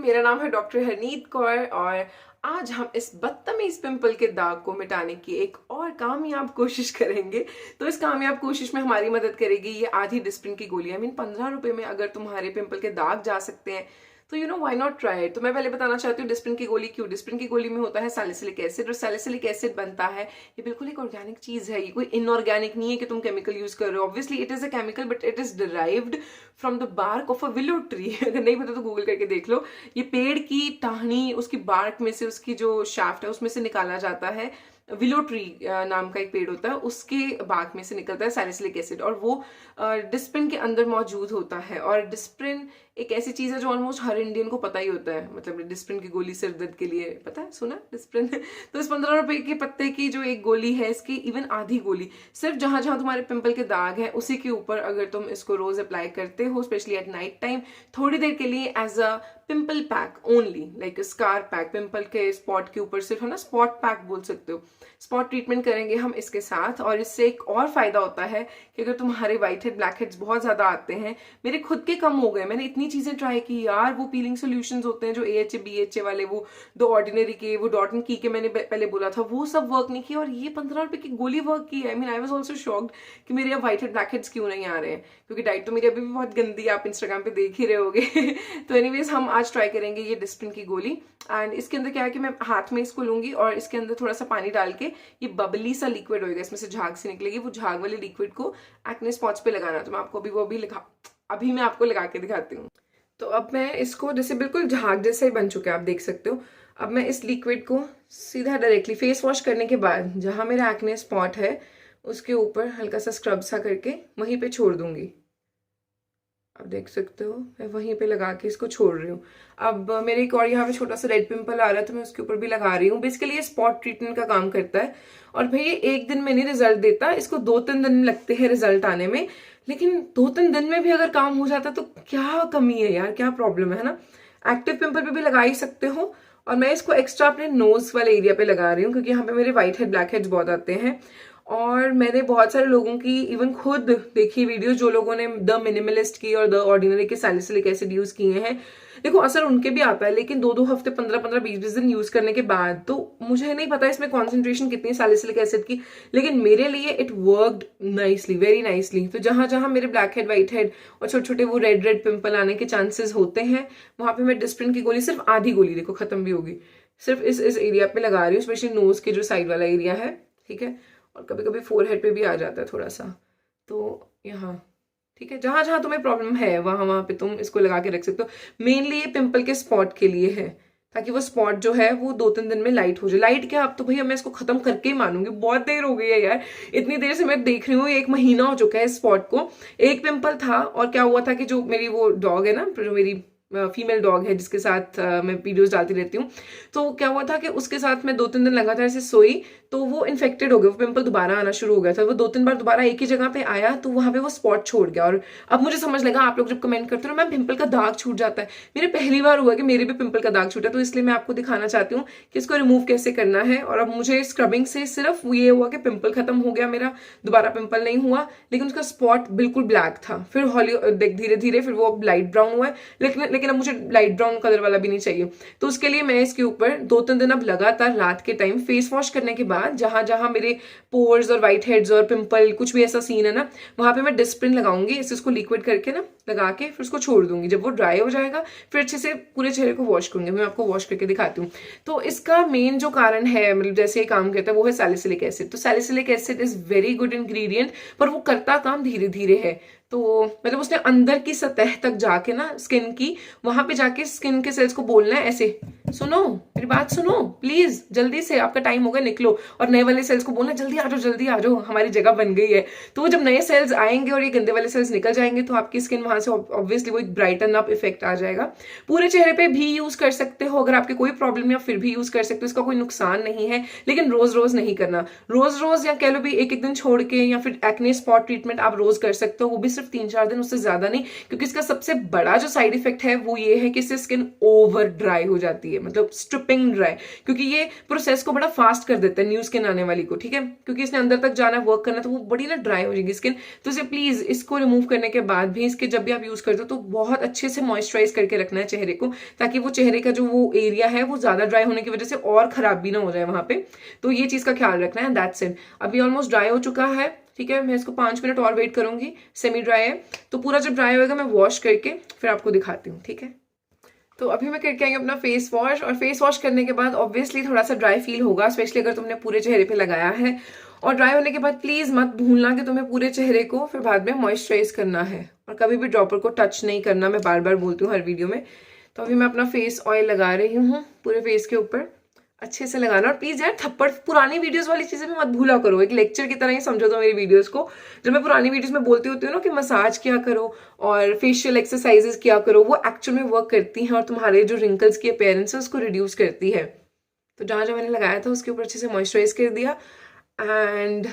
मेरा नाम है डॉक्टर हरनीत कौर और आज हम इस बदतमीज पिंपल के दाग को मिटाने की एक और कामयाब कोशिश करेंगे। तो इस कामयाब कोशिश में हमारी मदद करेगी ये आधी डिस्प्रिन की गोली। 15 रुपए में अगर तुम्हारे पिंपल के दाग जा सकते हैं तो व्हाई नॉट ट्राई। तो मैं पहले बताना चाहती हूँ डिस्प्रिन की गोली क्यों। डिस्प्रिन की गोली में होता है सैलिसिलिक एसिड और सैलिसिलिक एसिड बनता है, ये बिल्कुल एक ऑर्गेनिक चीज है, ये कोई इनऑर्गेनिक नहीं है कि तुम केमिकल यूज कर रहे हो। Obviously it is a chemical but it is derived from the bark of a willow tree. अगर नहीं पता तो गूगल करके देख लो। ये पेड़ की टहनी उसकी बार्क में से, उसकी जो शाफ्ट है उसमें से निकाला जाता है। विलो ट्री नाम का एक पेड़ होता है, उसके बाग में से निकलता है सैलिसिलिक एसिड और वो डिस्प्रिन के अंदर मौजूद होता है। और डिस्प्रिन एक ऐसी चीज है जो ऑलमोस्ट हर इंडियन को पता ही होता है। मतलब डिस्प्रिन की गोली सिर दर्द के लिए पता है, सुना डिस्प्रिन। तो इस 15 रुपए के पत्ते की जो एक गोली है, इसकी इवन आधी गोली सिर्फ जहां जहां तुम्हारे पिंपल के दाग है उसी के ऊपर अगर तुम इसको रोज अप्लाई करते हो, स्पेशली एट नाइट टाइम, थोड़ी देर के लिए as a pimple pack only, like scar pack, pimple के स्पॉट के ऊपर सिर्फ, है ना, स्पॉट पैक बोल सकते हो। स्पॉट ट्रीटमेंट करेंगे हम इसके साथ। और इससे एक और फायदा होता है कि अगर तुम्हारे व्हाइट हेड ब्लैक हेड्स बहुत ज्यादा आते हैं, मेरे खुद के कम हो गए। मैंने इतनी चीजें ट्राई की यार। वो पीलिंग सॉल्यूशंस होते हैं जो AHA BHA वाले, वो दो ऑर्डिनरी के, वो डॉट एंड की के मैंने पहले बोला था, वो सब वर्क नहीं किया और ये 15 रुपए की गोली वर्क की है। आई वाज आल्सो शॉक्ड कि मेरे अब व्हाइट हेड ब्लैक हेड्स क्यों नहीं आ रहे हैं, क्योंकि डाइट तो मेरी अभी भी बहुत गंदी है, आप इंस्टाग्राम पे देख ही रहे होगे। तो एनीवेज हम आज ट्राई करेंगे ये डिस्प्रिन की गोली। एंड इसके अंदर क्या है कि मैं हाथ में इसको लूंगी और इसके अंदर थोड़ा सा पानी डाल के, ये बबली सा लिक्विड होएगा, इसमें से झाग से निकलेगी, वो झाग वाले लिक्विड को एक्ने स्पॉट्स पे लगाना। तो मैं आपको अभी मैं आपको लगा के दिखाती हूँ। तो अब मैं इसको, जैसे बिल्कुल झाग जैसा ही बन चुका है, आप देख सकते हो। अब मैं इस लिक्विड को सीधा डायरेक्टली फेस वॉश करने के बाद जहां मेरा एक्ने स्पॉट है उसके ऊपर हल्का सा स्क्रब सा करके वहीं पे छोड़ दूंगी। आप देख सकते हो मैं वहीं पे लगा के इसको छोड़ रही हूँ। अब मेरे एक और यहाँ पे छोटा सा रेड पिंपल आ रहा है तो मैं उसके ऊपर भी लगा रही हूँ। बेसिकली ये स्पॉट ट्रीटमेंट का काम करता है और भाई ये एक दिन में नहीं रिजल्ट देता, इसको 2-3 दिन लगते हैं रिजल्ट आने में। लेकिन 2-3 दिन में भी अगर काम हो जाता तो क्या कमी है यार, क्या प्रॉब्लम है ना। एक्टिव पिंपल पे भी लगा ही सकते हो। और मैं इसको एक्स्ट्रा अपने नोज वाले एरिया पे लगा रही हूँ क्योंकि यहाँ पे मेरे व्हाइट हेड ब्लैक हेड्स बहुत आते हैं। और मैंने बहुत सारे लोगों की इवन खुद देखी वीडियो जो लोगों ने द मिनिमलिस्ट की और द ऑर्डिनरी के सैलिसिलिक एसिड यूज किए हैं। देखो असर उनके भी आता है, लेकिन 2-2 हफ्ते, 15-15, 20-20 दिन यूज करने के बाद तो मुझे नहीं पता इसमें कॉन्सेंट्रेशन कितनी है सैलिसिलिक एसिड की, लेकिन मेरे लिए it worked nicely, very nicely. तो जहां जहां मेरे ब्लैक हेड, व्हाइट हेड और छोटे छोटे वो रेड रेड पिंपल आने के चांसेस होते हैं, वहां पे मैं डिस्प्रिन की गोली, सिर्फ आधी गोली, देखो खत्म भी होगी, सिर्फ इस एरिया पे लगा रही हूँ, स्पेशली नोज के जो साइड वाला एरिया है, ठीक है। और कभी कभी फोरहेड पे भी आ जाता है थोड़ा सा, तो यहाँ, ठीक है, जहां जहां तुम्हें प्रॉब्लम है वहां वहां पे तुम इसको लगा के रख सकते हो। मेनली ये पिंपल के स्पॉट के लिए है, ताकि वो स्पॉट जो है वो 2-3 दिन में लाइट हो जाए। लाइट क्या, अब तो भैया मैं इसको खत्म करके ही मानूंगी, बहुत देर हो गई है यार। इतनी देर से मैं देख रही हूँ, 1 महीना हो चुका है इस स्पॉट को। एक पिंपल था और क्या हुआ था कि जो मेरी वो डॉग है ना, जो मेरी फीमेल डॉग है जिसके साथ मैं वीडियोस डालती रहती हूँ, तो क्या हुआ था कि उसके साथ मैं 2-3 दिन लगातार ऐसे सोई तो वो इन्फेक्टेड हो गया, वो पिंपल दोबारा आना शुरू हो गया था। वो 2-3 बार दोबारा एक ही जगह पे आया तो वहां पे वो स्पॉट छोड़ गया। और अब मुझे समझ लगा, आप लोग जब कमेंट करते हो मैम पिंपल का दाग छूट जाता है, मेरे पहली बार हुआ कि मेरे भी पिंपल का दाग छूटा, तो इसलिए मैं आपको दिखाना चाहती हूँ कि इसको रिमूव कैसे करना है। और अब मुझे स्क्रबिंग से सिर्फ ये हुआ कि पिंपल खत्म हो गया मेरा, दोबारा पिंपल नहीं हुआ, लेकिन उसका स्पॉट बिल्कुल ब्लैक था। फिर हौली धीरे धीरे फिर वो लाइट ब्राउन हुआ है, लेकिन अब मुझे लाइट ब्राउन कलर वाला भी नहीं चाहिए। तो उसके लिए मैं इसके ऊपर 2-3 दिन अब लगातार रात के टाइम फेस वॉश करने के बाद जहां जहां मेरे पोर्स और व्हाइट हेड्स और पिंपल कुछ भी ऐसा सीन है ना, वहां पे मैं डिस्प्रिन लगाऊंगी, इसको लिक्विड करके ना लगा के फिर उसको छोड़ दूंगी। जब वो ड्राई हो जाएगा फिर अच्छे से पूरे चेहरे को वॉश करूंगी। मैं आपको वॉश करके दिखाती हूँ। तो इसका मेन जो कारण है, मतलब जैसे ये काम करता है, वो है सैलिसिलिक एसिड। तो salicylic acid is very good ingredient, पर वो करता काम धीरे धीरे है। तो मतलब उसने अंदर की सतह तक जाके ना, स्किन की, वहां पे जाके स्किन के सेल्स को बोलना है ऐसे, सुनो मेरी बात सुनो प्लीज, जल्दी से आपका टाइम हो गया निकलो। और नए वाले सेल्स को बोलना जल्दी आ जाओ, जल्दी आ जाओ, हमारी जगह बन गई है। तो जब नए सेल्स आएंगे और ये गंदे वाले सेल्स निकल जाएंगे तो आपकी स्किन वहां से ऑब्वियसली वो एक ब्राइटन अप इफेक्ट आ जाएगा। पूरे चेहरे पे भी यूज कर सकते हो, अगर आपके कोई प्रॉब्लम है फिर भी यूज कर सकते हो, इसका कोई नुकसान नहीं है। लेकिन रोज रोज नहीं करना, रोज रोज या कह लो भी एक एक दिन छोड़ के, या फिर एक्ने स्पॉट ट्रीटमेंट आप रोज कर सकते हो, वो भी सिर्फ सिर्फ 3-4 दिन, उससे ज्यादा नहीं, क्योंकि इसका सबसे बड़ा जो साइड इफेक्ट है वो ये है कि इससे स्किन ओवर ड्राई हो जाती है, मतलब स्ट्रिपिंग ड्राई, क्योंकि ये प्रोसेस को बड़ा फास्ट कर देता है न्यू स्किन आने वाली को, ठीक है, क्योंकि इसने अंदर तक जाना, वर्क करना, तो वो बड़ी ना ड्राई हो जाएगी स्किन। तो इसे प्लीज इसको रिमूव करने के बाद भी इसके जब भी आप यूज करते हो तो बहुत अच्छे से मॉइस्चराइज करके रखना है चेहरे को, ताकि वो चेहरे का जो वो एरिया है वो ज्यादा ड्राई होने की वजह से और खराब भी ना हो जाए वहां पे। तो ये चीज का ख्याल रखना है। That's it. अभी ऑलमोस्ट ड्राई हो चुका है, ठीक है, मैं इसको 5 मिनट और वेट करूंगी, सेमी ड्राई है। तो पूरा जब ड्राई होगा मैं वॉश करके फिर आपको दिखाती हूँ, ठीक है। तो अभी मैं करके आई अपना फेस वॉश, और फेस वॉश करने के बाद ऑब्वियसली थोड़ा सा ड्राई फील होगा, स्पेशली अगर तुमने पूरे चेहरे पे लगाया है। और ड्राई होने के बाद प्लीज मत भूलना कि तुम्हें पूरे चेहरे को फिर बाद में मॉइस्चराइज करना है, और कभी भी ड्रॉपर को टच नहीं करना, मैं बार बार बोलती हूँ हर वीडियो में। तो अभी मैं अपना फेस ऑयल लगा रही हूँ पूरे फेस के ऊपर, अच्छे से लगाना। और प्लीज यार थप्पड़, पुरानी वीडियोस वाली चीजें भी मत भूला करो, एक लेक्चर की तरह ही समझो तो मेरी वीडियोस को। जब मैं पुरानी वीडियोस में बोलती होती हूँ ना कि मसाज किया करो और फेशियल एक्सरसाइजेस किया करो, वो एक्चुअल में वर्क करती हैं और तुम्हारे जो रिंकल्स की अपीयरेंस है उसको रिड्यूस करती है। तो जहाँ जहाँ मैंने लगाया था उसके ऊपर अच्छे से मॉइस्चराइज कर दिया। एंड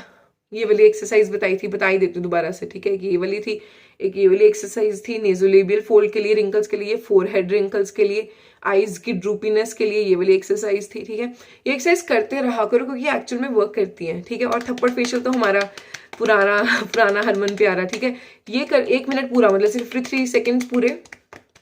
ये वाली एक्सरसाइज बता ही देती हूँ दोबारा से, ठीक है, कि ये वाली थी, एक ये वाली एक्सरसाइज थी नेजोलेबियल फोल्ड के लिए, रिंकल्स के लिए, फोरहेड रिंकल्स के लिए, आईज की ड्रूपीनेस के लिए ये वाली एक्सरसाइज थी, ठीक है। ये एक्सरसाइज करते रहा करो क्योंकि ये एक्चुअल में वर्क करती है, ठीक है। और थप्पड़ फेशियल तो हमारा पुराना हरमन प्यारा, ठीक है। ये कर 1 मिनट पूरा, मतलब सिर्फ 3 सेकेंड पूरे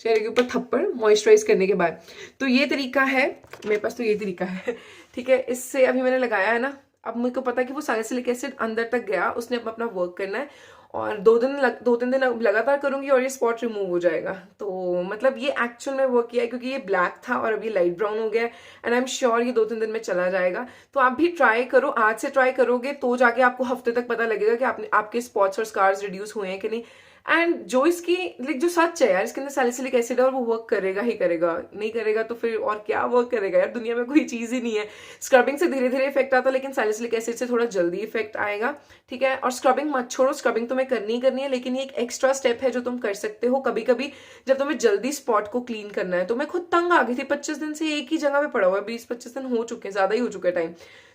चेहरे के ऊपर थप्पड़ मॉइस्चराइज करने के बाद। तो ये तरीका है मेरे पास, तो ये तरीका है, ठीक है। इससे अभी मैंने लगाया है ना, अब मेरे को पता है कि वो सैलिसिलिक एसिड अंदर तक गया, उसने अब अपना वर्क करना है, और 2-3 दिन लगातार करूंगी और ये स्पॉट रिमूव हो जाएगा। तो मतलब ये एक्चुअल में वर्क किया है, क्योंकि ये ब्लैक था और अभी लाइट ब्राउन हो गया है, एंड आई एम श्योर ये 2-3 दिन में चला जाएगा। तो आप भी ट्राई करो, आज से ट्राई करोगे तो जाके आपको हफ्ते तक पता लगेगा कि आपके स्पॉट्स और स्कार्स रिड्यूस हुए हैं कि नहीं। एंड जो इसकी जो सच है यार, इसके अंदर सैलिसिलिक एसिड है और वो वर्क करेगा ही करेगा, नहीं करेगा तो फिर और क्या वर्क करेगा यार, दुनिया में कोई चीज ही नहीं है। स्क्रबिंग से धीरे धीरे इफेक्ट आता है, लेकिन सैलिसिलिक एसिड से थोड़ा जल्दी इफेक्ट आएगा, ठीक है। और स्क्रबिंग मत छोड़ो, स्क्रबिंग तुम्हें करनी है, लेकिन ये एक एक्स्ट्रा स्टेप है जो तुम कर सकते हो कभी कभी जब तुम्हें जल्दी स्पॉट को क्लीन करना है। तो मैं खुद तंग आ गई थी, 25 दिन से एक ही जगह पे पड़ा हुआ है, 20-25 दिन हो चुके हैं, ज्यादा ही हो चुका है टाइम।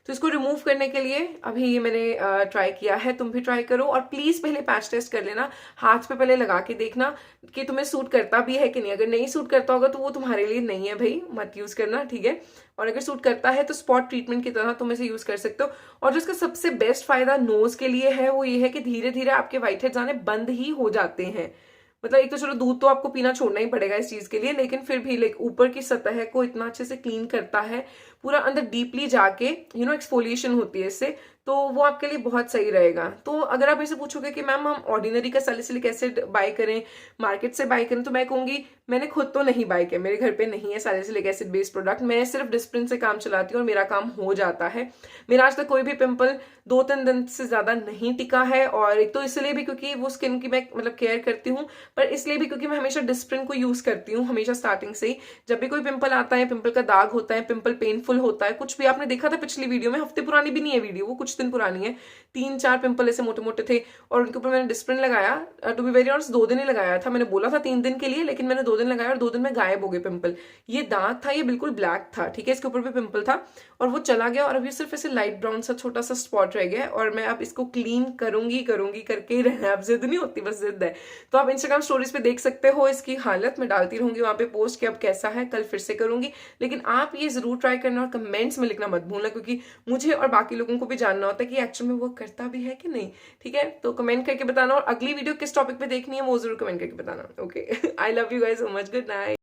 तो इसको रिमूव करने के लिए अभी ये मैंने ट्राई किया है, तुम भी ट्राई करो। और प्लीज पहले पैच टेस्ट कर लेना, हाथ पे पहले लगा के देखना कि तुम्हें सूट करता भी है कि नहीं। अगर नहीं सूट करता होगा तो वो तुम्हारे लिए नहीं है भाई, मत यूज करना, ठीक है। और अगर सूट करता है तो स्पॉट ट्रीटमेंट की तरह तुम इसे यूज कर सकते हो। और जो इसका सबसे बेस्ट फायदा नोज के लिए है वो ये है कि धीरे धीरे आपके व्हाइट हेड्स आने बंद ही हो जाते हैं। मतलब एक तो चलो दूध तो आपको पीना छोड़ना ही पड़ेगा इस चीज के लिए, लेकिन फिर भी लाइक ऊपर की सतह को इतना अच्छे से क्लीन करता है, पूरा अंदर डीपली जाके एक्सफोलिएशन होती है इससे, तो वो आपके लिए बहुत सही रहेगा। तो अगर आप इसे पूछोगे कि मैम हम ऑर्डिनरी का सैलिसिलिक एसिड बाय करें, मार्केट से बाय करें, तो मैं कहूंगी मैंने खुद तो नहीं बाय किया, मेरे घर पे नहीं है सैलिसिलिक एसिड बेस्ड प्रोडक्ट, मैं सिर्फ डिस्प्रिन से काम चलाती हूँ और मेरा काम हो जाता है। मेरा आज तक कोई भी पिंपल 2-3 दिन से ज्यादा नहीं टिका है, और एक तो इसलिए भी क्योंकि वो स्किन की मैं मतलब केयर करती हूँ, पर इसलिए भी क्योंकि मैं हमेशा डिस्प्रिन को यूज करती हूँ, हमेशा स्टार्टिंग से ही। जब भी कोई पिंपल आता है, पिंपल का दाग होता है, पिंपल पेनफुल होता है, कुछ भी आपने देखा था पिछली वीडियो में, हफ्ते पुरानी भी नहीं है वीडियो, वो कुछ दिन पुरानी है, 3-4 पिंपल ऐसे मोटे मोटे थे और उनके ऊपर मैंने डिस्प्रिन लगाया। टू बी वेरी ऑनेस्ट 2 दिन ही लगाया था, मैंने बोला था 3 दिन के लिए, लेकिन मैंने 2 दिन लगाया और 2 दिन में गायब हो गए पिंपल। ये दाग था, ये बिल्कुल ब्लैक था, ठीक है, इसके ऊपर भी पिंपल था और वो चला गया, और अभी सिर्फ ऐसे लाइट ब्राउन सा छोटा सा स्पॉट रह गया। और मैं अब इसको क्लीन करूंगी करके ही रहना है, अब जिद नहीं होती, बस जिद है। तो आप इंस्टाग्राम स्टोरीज पे देख सकते हो इसकी हालत, मैं डालती रहूंगी वहां पे पोस्ट कि अब कैसा है, कल फिर से करूंगी। लेकिन आप ये जरूर ट्राई करना और कमेंट्स में लिखना मत भूलना, क्योंकि मुझे और बाकी लोगों को भी जानना होता है कि एक्चुअल में वो करता भी है कि नहीं, ठीक है। तो कमेंट करके बताना, और अगली वीडियो किस टॉपिक पे देखनी है वो जरूर कमेंट करके बताना। Okay, I love you guys so much, good night.